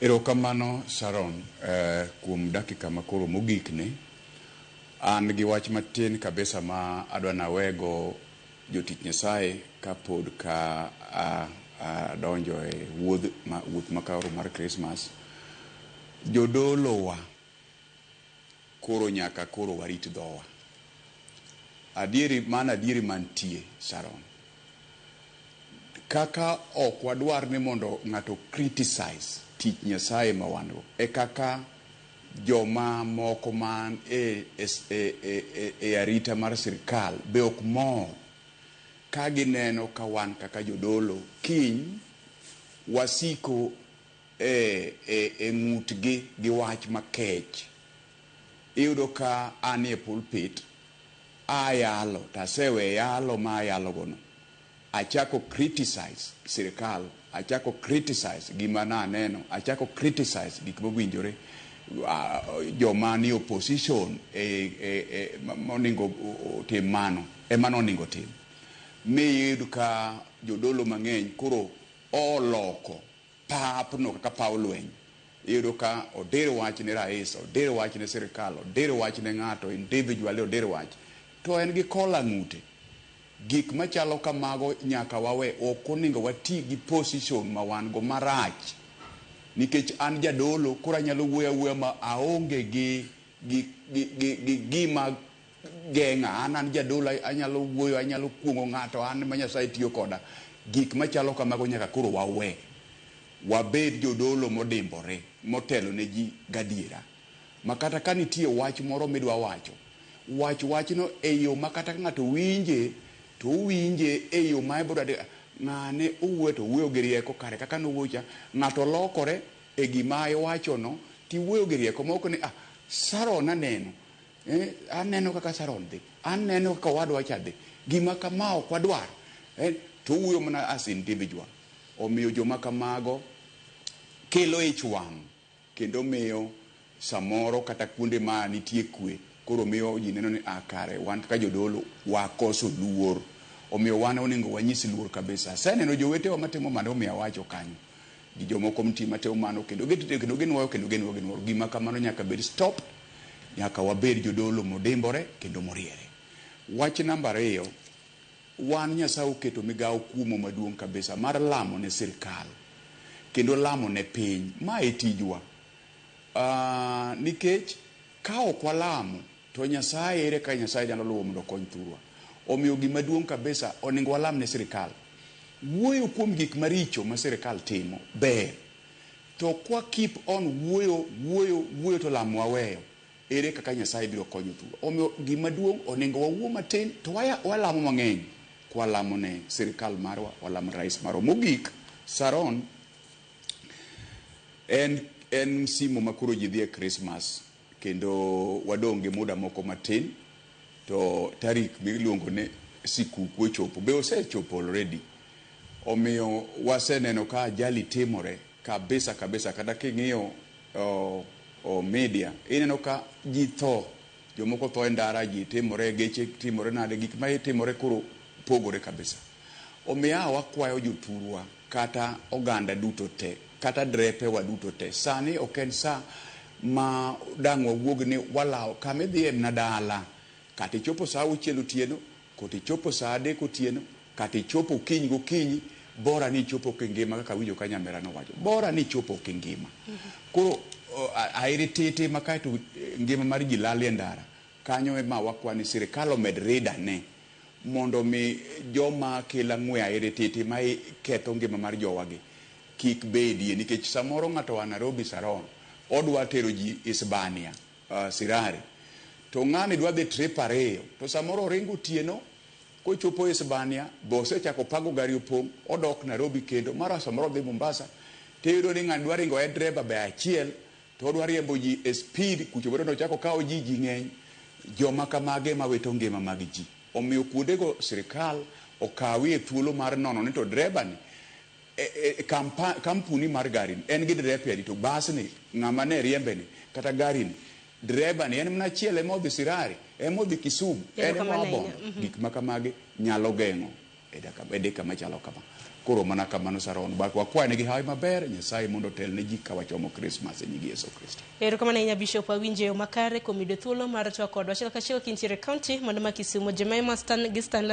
Erokamano Sharon, kuom dakika makoro mogikne, an gi wach matin kabisa ma adwa nawego jotich Nyasaye kapod ka donjo e wuoth makaro mar Christmas. Jodolowa koro nyaka koro warit dhowa. Adieri mantie Sharon. Kaka ok wadwar ni mondo ng'ato criticize tich Nyasaye ma wango e kaka joma moko man e arita mar sirkal be ok mor ka gineno ka wan kaka jodolo kiny wasiko ng'utgi gi wach makech. Iyudo ka an e pulpit ayalo tasewe yalo ma ayalo gono achako criticize sirkal, achako criticize gima naneno, achako criticize gik mowinjore joma ni opposition moningo tim mano emano oningo tim. Miyud ka jodolo mang'eny koro oloko papno kaka paw lweny. Iyudo ka odero wach ne rais, odero wach ne sirkal, odero wach ne ng'ato individually, odero wach to en gi kola ng'ute. Gik machalo kamago nyaka wawe, ok oningo wati gi position ma wan go marach. Nikech an jadolo koro anyalo wuoya ma aonge gi gima geng'a. An jadolo anyalo wuoyo, anyalo kuongo ng'ato, an ma Nyasaye tiyo koda. Gik machalo kamago nyaka koro wawe. Wabed jodolo modimbore, motelo ne ji gadiera. Makata ka nitie wach moro midwa wacho, wachno e yo makata ng'ato winje, to winje e yo ma ibro de ng'ane owuoyo to wuoyo gi rieko kare kaka nowuocha ng'ato lokore e gima iwacho no ti wuoyo gi rieko moko ni Sharon aneno kaka Sharon dhi, aneno kaka wadwa cha dhi, gima kama ok wadwar to wuoyo mana as individual. Omiyo joma kamago kelo ich wang' kendo miyo samoro kata kuonde ma nitie kwe koro miyo ji neno ni kare wan kaka jodolo wakoso luor. Omiyo wan oningo wanyisi luor kabisa. Seneno jowetewa matimo mano omiyo wacho kanyo gi jomoko mti matimo mano kendo genwayo gima kamano nyaka bed stop. Nyaka wabed jodolo modimbore kendo moriere. Wach namba 2, wan Nyasaye oketo migawo kuomo maduong' kabisa mar lamo ne sirkal kendo lamo ne piny. Ma e tijwa. Nikech ka ok walamo to Nyasaye ere ka Nyasaye nyalo luwo mondo kony thurwa. Omiyo gima duong' kabisa oningo walam ne sirkal. Wuoyo kuom gik maricho ma sirkal timo ber. To kwa keep on wuoyo to lamo waweyo, ere kaka Nyasaye biro konyo thurwa. Omiyo gima duong' oningo wawuo matin to walamo mang'eny. Kwa lamo ne sirkal marwa, walamo rais marwa. Mogik, Sharon, en msimu makuro ji dhie Christmas kendo wadong' gi muda moko matin to tarik miluongo ne sikuku ochopo. Be osechopo already. Omiyo waseneno ka ajali timore kabisa kata king'iyo media ineno ka ji tho, jomoko tho e ndara, ji timore, geche timore nade, gik ma timore koro pogore kabisa. Omiyo wakwayo joturwa kata oganda duto te, kata drepe wa duto te, sani ok en sa ma dang' wawuog ni walao kama idhiye na dala, kata ichopo sa 6 otieno, kata ichopo sa 3 otieno, kata ichopo kiny gokinyi, bora ni ichopo kingima kaka winjo ka nyamera nowacho, bora ni ichopo kingima. Koro airi tete makaito ngima mar ji lal e ndara kanyo ema wakwani sirkal omed reda ne mondo mi joma kela ng'we airi tete ma ketho ngima mar jowagi kik bedie. Nikech samoro ng'ato wa Nairobi Sharon odwa tero ji Hispania Sirari to ng'ani dwa dhi trip 2 to samoro ringo tieno kochopo Hispania bose chako pago gari opong' odok Nairobi kendo mara samoro dhi Mombasa teyudo ni ng'ani dwa ringo e driver be achiel to odwa riembo ji e speed kucho bodo no chako kawo ji ng'eny. Joma kamage ma wito ngima mag ji. Omiyo kuondego sirkal okawi e thuolo mar nono ni to driver ni kampuni mar gari en gi driver adi to bas ni ng'ama ne riembe ni kata gari ni driver ni en mana achiel ema odhi Sirari, ema odhi Kisumu, en ema Bondo. Gik makamage nyalo geng'o e deka machalo kama. koro mana kamano saron bak wakwane gi hawi maber Nyasaye mondo tel ne ji ka wachomo Christmas e nying Yesu Kristo. Erokamano ahinya Bishop awinje makare kuom yudo thuolo mar twak kodwa achiel kachiel kintiere kaunti mondo ma Kisumo Jemima Stan gi Stanley